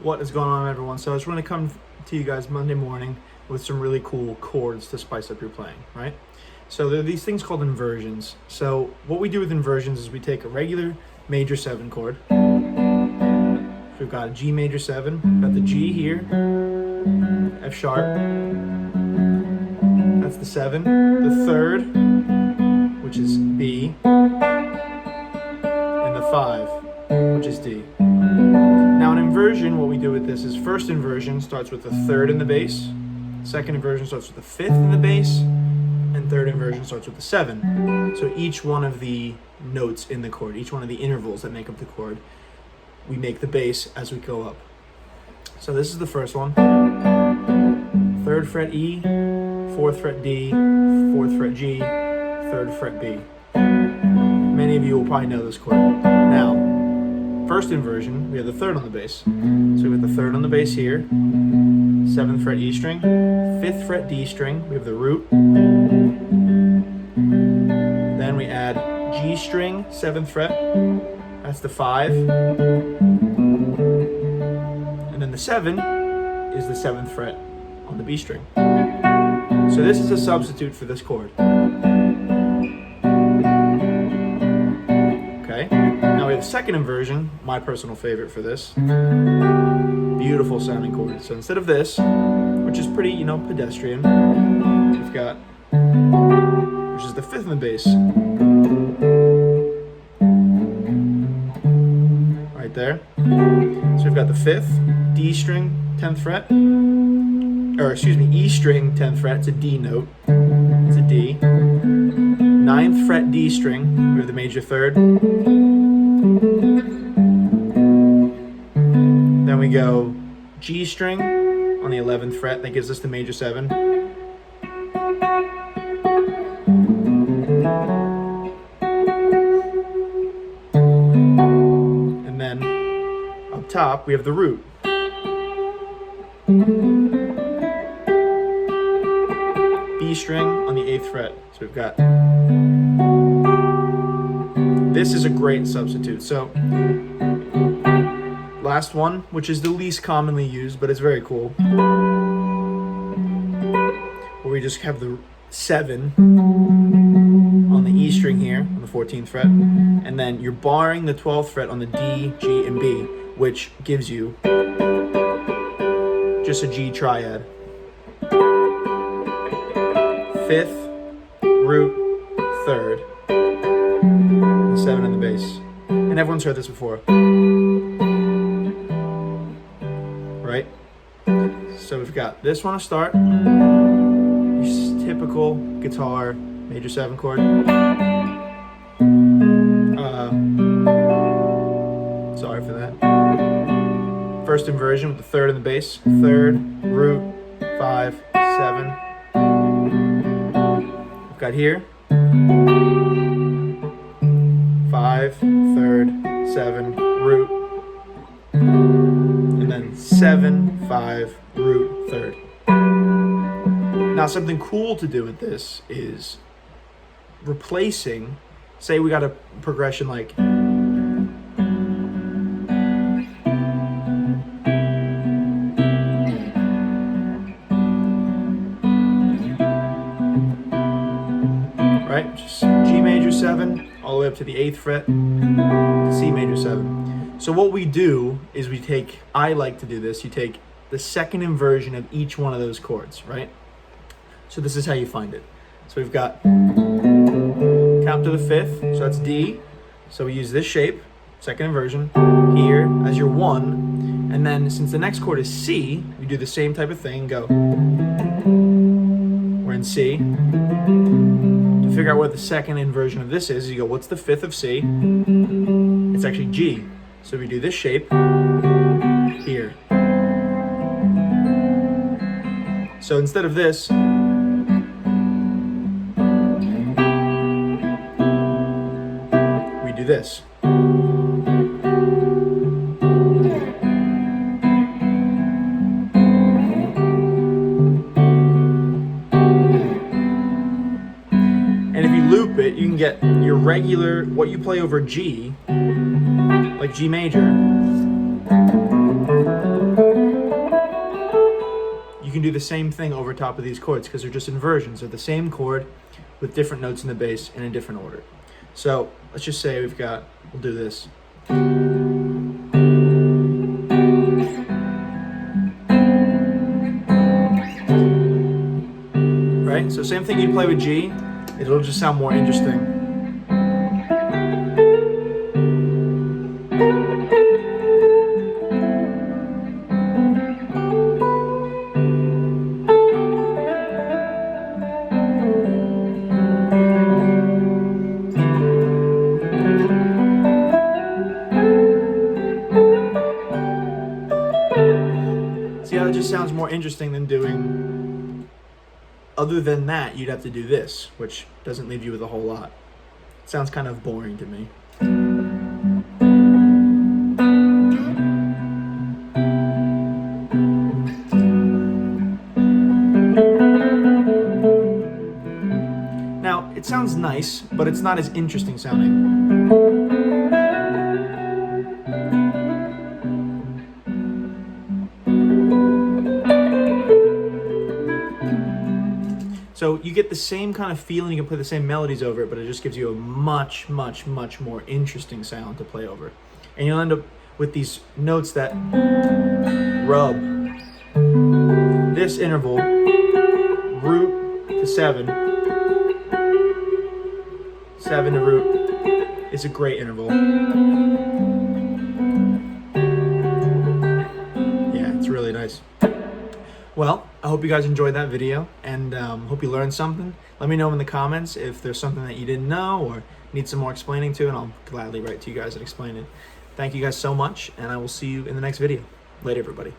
What is going on, everyone? So I just want to come to you guys Monday morning with some really cool chords to spice up your playing, right? So there are these things called inversions. So what we do with inversions is we take a regular major 7 chord. We've got a G major 7, we've got the G here, F sharp, that's the 7, the 3rd, which is B, and the 5, which is D. Now, an inversion, what we do with this is first inversion starts with the 3rd in the bass, second inversion starts with the 5th in the bass, and third inversion starts with the 7. So each one of the notes in the chord, each one of the intervals that make up the chord, we make the bass as we go up. So this is the first one. 3rd fret E, 4th fret D, 4th fret G, 3rd fret B. Many of you will probably know this chord. Now, first inversion, we have the 3rd on the bass. So we have the 3rd on the bass here, 7th fret E string, 5th fret D string, we have the root. Then we add G string, 7th fret, that's the 5. And then the 7 is the 7th fret on the B string. So this is a substitute for this chord. Okay, now we have the second inversion, my personal favorite for this. Beautiful sounding chord. So instead of this, which is pretty, pedestrian, we've got, which is the 5th in the bass. Right there. So we've got the 5th, D string, 10th fret, E string, 10th fret, it's a D note, it's a D. 9th fret D string, we have the major 3rd. Then we go G string on the 11th fret, that gives us the major 7. And then up top we have the root. B string on the 8th fret. So we've got, this is a great substitute. So last one, which is the least commonly used, but it's very cool, where we just have the 7 on the E string here on the 14th fret, and then you're barring the 12th fret on the D, G, and B, which gives you just a G triad. 5th, root, 3rd, and 7 in the bass. And everyone's heard this before, right? So we've got this one to start, your typical guitar major 7 chord. Sorry for that. First inversion with the 3rd in the bass, 3rd, root, 5, 7. We've got here 5, 3rd, 7, root, and then 7, 5, root, 3rd. Now, something cool to do with this is replacing, say we got a progression like right? Just G major 7 all the way up to the 8th fret to C major 7. So what we do is I like to do this, you take the second inversion of each one of those chords, right? So this is how you find it. So we've got count to the 5th, so that's D. So we use this shape, second inversion, here as your 1. And then since the next chord is C, we do the same type of thing, go. We're in C. To figure out what the second inversion of this is, you go, what's the 5th of C? It's actually G. So we do this shape here. So instead of this, we do this. And if you loop it, you can get your regular, what you play over G, like G major, can do the same thing over top of these chords because they're just inversions. They're the same chord with different notes in the bass in a different order. So let's just say we'll do this. Right? So same thing you'd play with G, it'll just sound more interesting. See how it just sounds more interesting than doing, other than that, you'd have to do this, which doesn't leave you with a whole lot. It sounds kind of boring to me. Now, it sounds nice, but it's not as interesting sounding. So you get the same kind of feeling, you can play the same melodies over it, but it just gives you a much, much, much more interesting sound to play over. And you'll end up with these notes that rub. This interval, root to 7, 7 to root, is a great interval. Yeah, it's really nice. Well, I hope you guys enjoyed that video, and hope you learned something. Let me know in the comments if there's something that you didn't know or need some more explaining to, and I'll gladly write to you guys and explain it. Thank you guys so much, and I will see you in the next video. Later, everybody.